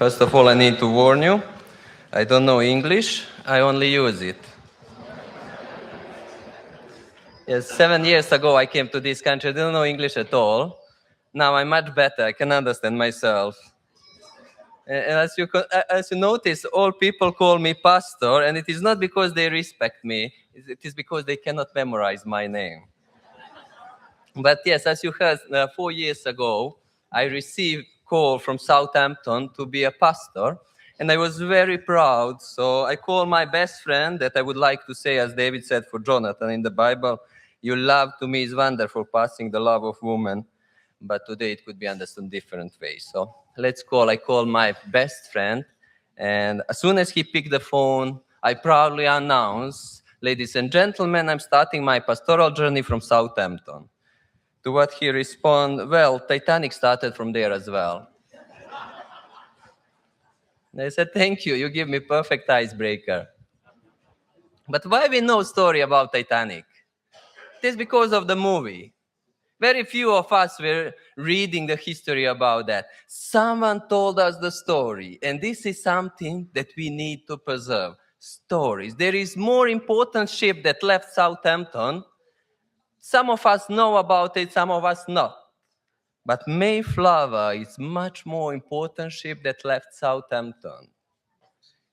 First of all, I need to warn you, I don't know English, I only use it. Yes, 7 years ago I came to this country, I didn't know English at all. Now I'm much better, I can understand myself. And as you notice, all people call me pastor, and it is not because they respect me, it is because they cannot memorize my name. But yes, as you heard, 4 years ago, I received a call from Southampton to be a pastor, and I was very proud. So I called my best friend that I would like to say, as David said for Jonathan in the Bible, your love to me is wonderful, passing the love of woman. But today it could be understood different ways. So I call my best friend, and as soon as he picked the phone, I proudly announced, ladies and gentlemen, I'm starting my pastoral journey from Southampton. To what he responded, well, Titanic started from there as well. And I said, thank you, you give me perfect icebreaker. But why we know story about Titanic? It is because of the movie. Very few of us were reading the history about that. Someone told us the story, and this is something that we need to preserve. Stories. There is more important ship that left Southampton. Some of us know about it, some of us not. But Mayflower is much more important ship that left Southampton.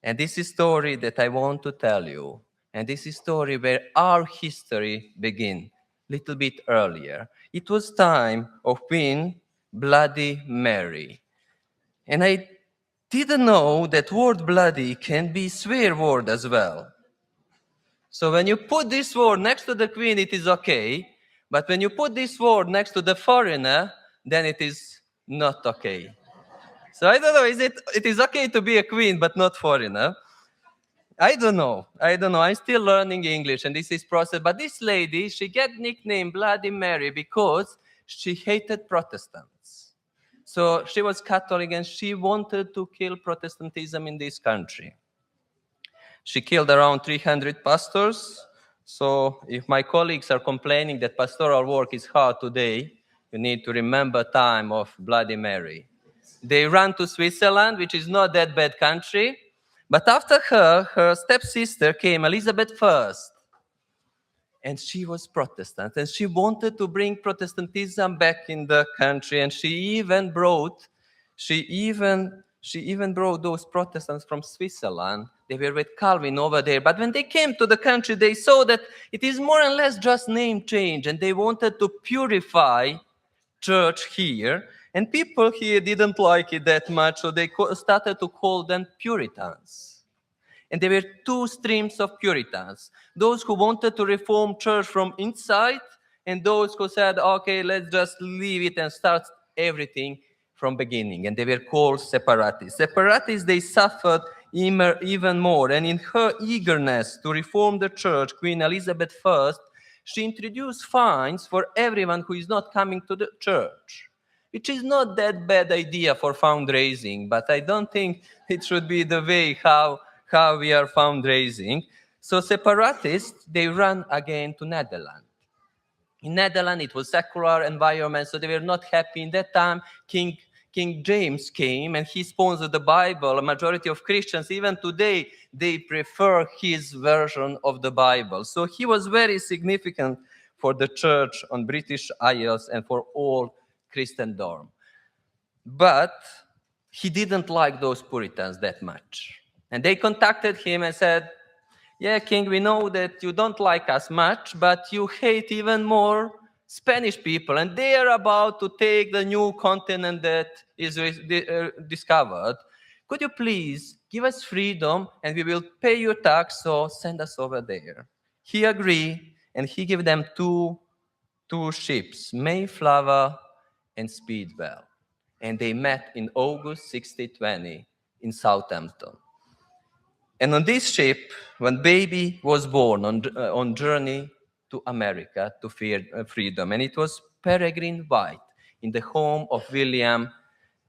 And this is a story that I want to tell you. And this is a story where our history begins a little bit earlier. It was time of Queen Bloody Mary. And I didn't know that word bloody can be swear word as well. So when you put this word next to the queen, it is okay. But when you put this word next to the foreigner, then it is not okay. So I don't know, it is okay to be a queen, but not foreigner? I don't know. I'm still learning English, and this is process. But this lady, she got nicknamed Bloody Mary because she hated Protestants. So she was Catholic, and she wanted to kill Protestantism in this country. She killed around 300 pastors. So if my colleagues are complaining that pastoral work is hard today, you need to remember time of Bloody Mary. They ran to Switzerland, which is not that bad country. But after her stepsister came, Elizabeth I. And she was Protestant. And she wanted to bring Protestantism back in the country. And she even brought those Protestants from Switzerland. They were with Calvin over there. But when they came to the country, they saw that it is more or less just name change. And they wanted to purify church here. And people here didn't like it that much, so they started to call them Puritans. And there were two streams of Puritans. Those who wanted to reform church from inside, and those who said, okay, let's just leave it and start everything from beginning. And they were called separatists. Separatists, they suffered even more. And in her eagerness to reform the church, Queen Elizabeth I, she introduced fines for everyone who is not coming to the church, which is not that bad idea for fundraising, but I don't think it should be the way how we are fundraising. So separatists, they ran again to Netherlands. In Netherlands, it was secular environment, so they were not happy. In that time, King James came and he sponsored the Bible. A majority of Christians, even today, they prefer his version of the Bible. So he was very significant for the church on British Isles and for all Christendom. But he didn't like those Puritans that much. And they contacted him and said, yeah, King, we know that you don't like us much, but you hate even more Spanish people, and they are about to take the new continent that is discovered. Could you please give us freedom, and we will pay your tax, so send us over there. He agreed, and he gave them two ships, Mayflower and Speedwell. And they met in August 1620 in Southampton. And on this ship, when baby was born on journey to America to freedom, and it was Peregrine White in the home of William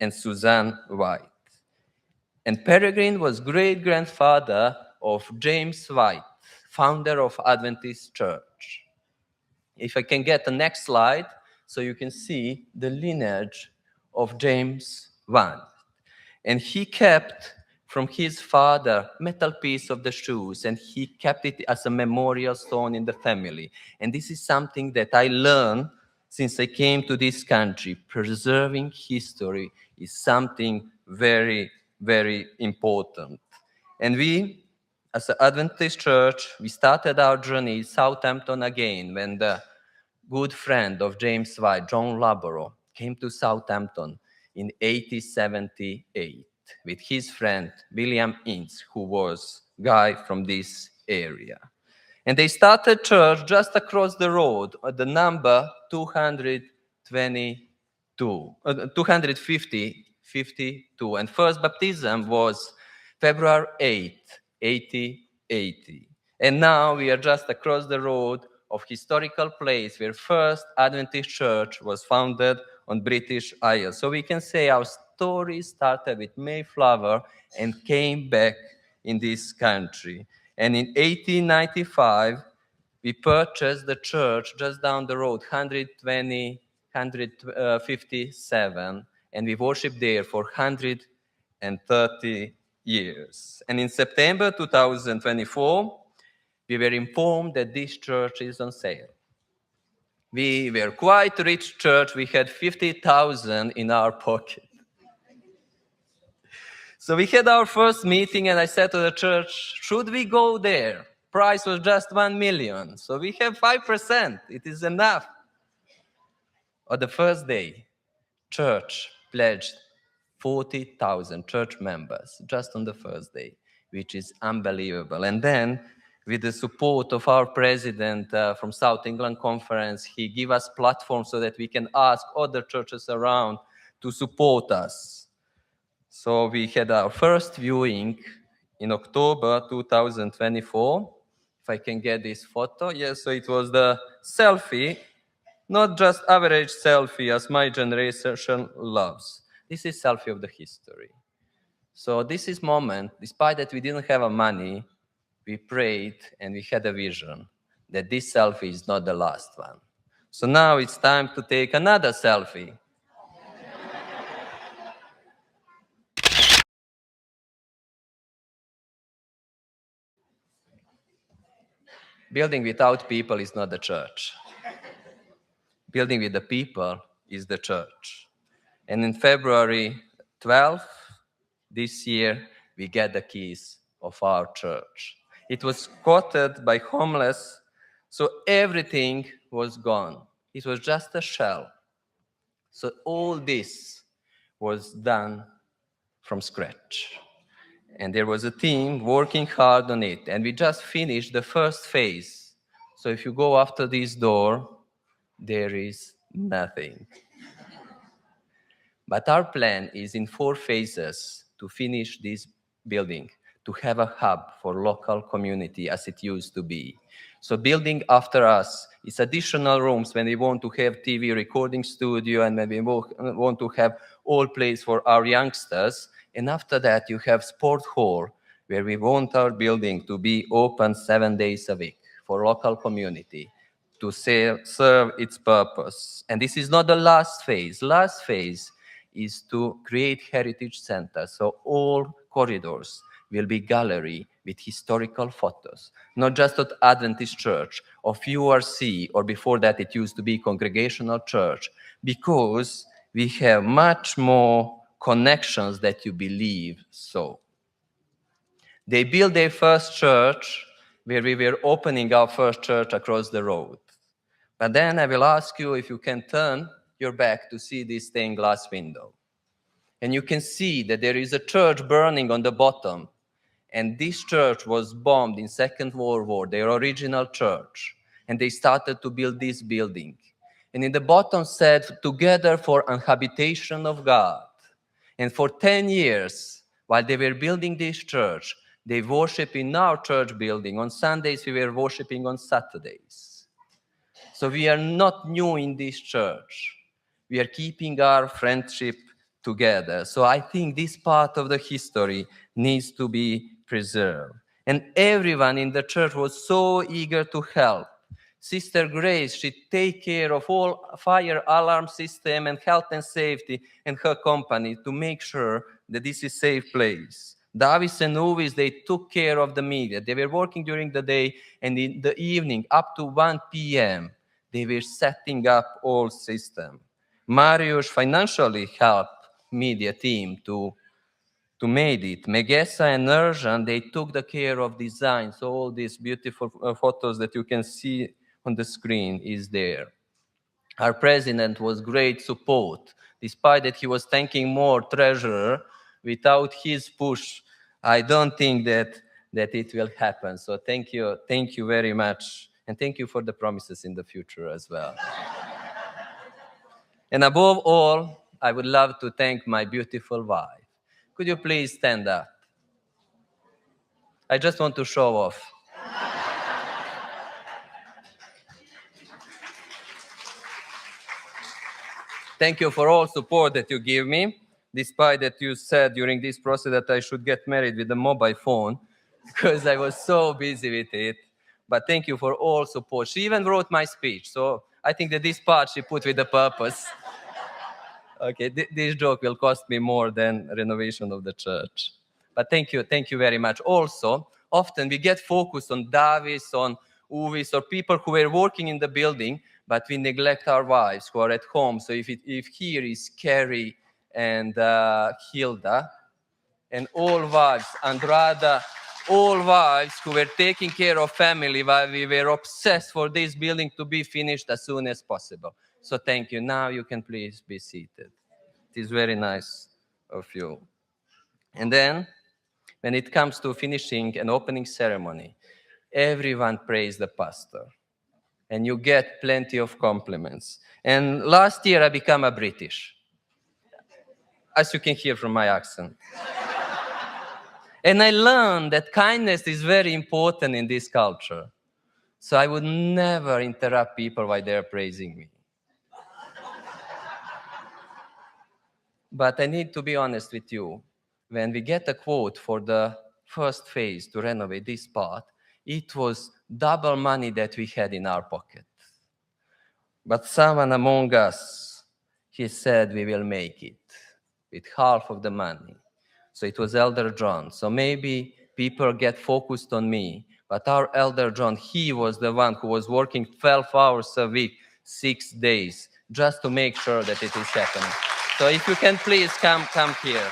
and Susan White. And Peregrine was great-grandfather of James White, founder of Adventist Church. If I can get the next slide, so you can see the lineage of James White. And he kept from his father metal piece of the shoes, and he kept it as a memorial stone in the family. And this is something that I learned since I came to this country. Preserving history is something very, very important. And we, as an Adventist church, we started our journey in Southampton again when the good friend of James White, John Laboro, came to Southampton in 1878 with his friend William Ince, who was a guy from this area. And they started church just across the road at the number 252. And first baptism was February 8th, 1880. And now we are just across the road of historical place where first Adventist church was founded on British Isles. So we can say our story started with Mayflower and came back in this country. And in 1895, we purchased the church just down the road, 157, and we worshiped there for 130 years. And in September 2024, we were informed that this church is on sale. We were quite a rich church. We had 50,000 in our pocket. So we had our first meeting, and I said to the church, should we go there? Price was just 1 million. So we have 5%. It is enough. On the first day, church pledged 40,000 church members just on the first day, which is unbelievable. And then, with the support of our president from South England Conference, he gave us platforms so that we can ask other churches around to support us. So we had our first viewing in October 2024. If I can get this photo. Yes, so it was the selfie, not just average selfie as my generation loves. This is selfie of the history. So this is moment, despite that we didn't have money, we prayed and we had a vision that this selfie is not the last one. So now it's time to take another selfie. Building without people is not the church. Building with the people is the church. And in February 12th, this year, we get the keys of our church. It was quoted by homeless, so everything was gone. It was just a shell. So all this was done from scratch. And there was a team working hard on it. And we just finished the first phase. So if you go after this door, there is nothing. But our plan is in 4 phases to finish this building, to have a hub for local community as it used to be. So building after us is additional rooms when we want to have TV recording studio and when we want to have all place for our youngsters. And after that, you have sport hall, where we want our building to be open 7 days a week for local community to serve its purpose. And this is not the last phase. Last phase is to create heritage center. So all corridors will be gallery with historical photos, not just at Adventist Church, of URC, or before that it used to be Congregational Church, because we have much more connections that you believe so. They built their first church where we were opening our first church across the road. But then I will ask you if you can turn your back to see this stained glass window. And you can see that there is a church burning on the bottom. And this church was bombed in Second World War, their original church. And they started to build this building. And in the bottom said, "Together for an habitation of God." And for 10 years, while they were building this church, they worship in our church building. On Sundays, we were worshiping on Saturdays. So we are not new in this church. We are keeping our friendship together. So I think this part of the history needs to be preserved. And everyone in the church was so eager to help. Sister Grace, she take care of all fire alarm system and health and safety and her company to make sure that this is a safe place. Davis and Uvis, they took care of the media. They were working during the day, and in the evening, up to 1 p.m., they were setting up all system. Mariusz financially helped media team to make it. Megessa and Erjan, they took the care of design. So all these beautiful photos that you can see on the screen is there. Our president was great support. Despite that he was thanking more treasurer, without his push, I don't think that it will happen. So thank you very much. And thank you for the promises in the future as well. And above all, I would love to thank my beautiful wife. Could you please stand up? I just want to show off. Thank you for all support that you give me, despite that you said during this process that I should get married with a mobile phone, because I was so busy with it. But thank you for all support. She even wrote my speech, so I think that this part she put with a purpose. Okay, this joke will cost me more than renovation of the church. But thank you very much. Also, often we get focused on Davis, on Uvis, or people who were working in the building, but we neglect our wives who are at home. So if here is Carrie and Hilda, and all wives, Andrada, all wives who were taking care of family while we were obsessed for this building to be finished as soon as possible. So thank you. Now you can please be seated. It is very nice of you. And then, when it comes to finishing an opening ceremony, everyone praise the pastor. And you get plenty of compliments. And last year I became a British, as you can hear from my accent. And I learned that kindness is very important in this culture. So I would never interrupt people while they're praising me. But I need to be honest with you. When we get a quote for the first phase to renovate this part, it was double money that we had in our pocket. But someone among us, he said, we will make it with half of the money. So it was Elder John. So maybe people get focused on me, but our Elder John, he was the one who was working 12 hours a week, 6 days, just to make sure that it is happening. So if you can please come here.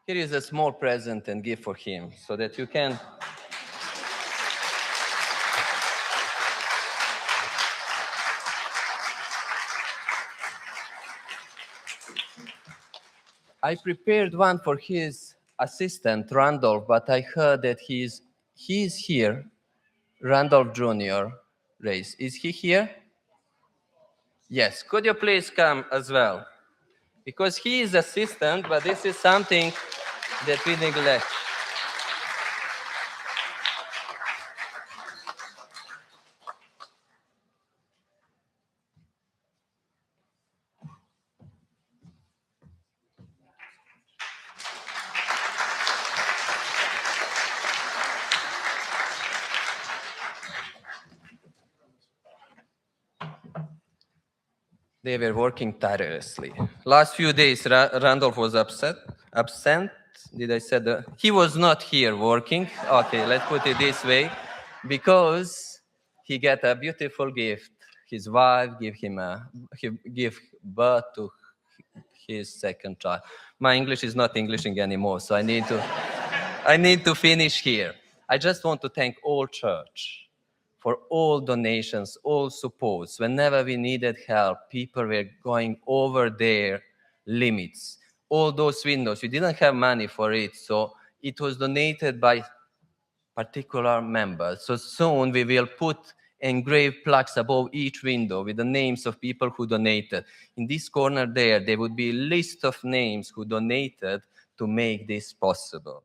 Here is a small present and gift for him so that you can. I prepared one for his assistant, Randolph, but I heard that he's here, Randolph Jr. Race. Is he here? Yes. Could you please come as well? Because he is assistant, but this is something that we neglect. They were working tirelessly. Last few days, Randolph was absent. Did I say that? He was not here working. Okay, let's put it this way. Because he got a beautiful gift. His wife gave birth to his second child. My English is not Englishing anymore, so I need to finish here. I just want to thank all church for all donations, all supports. Whenever we needed help, people were going over their limits. All those windows, we didn't have money for it, so it was donated by particular members. So soon we will put engraved plaques above each window with the names of people who donated. In this corner there would be a list of names who donated to make this possible.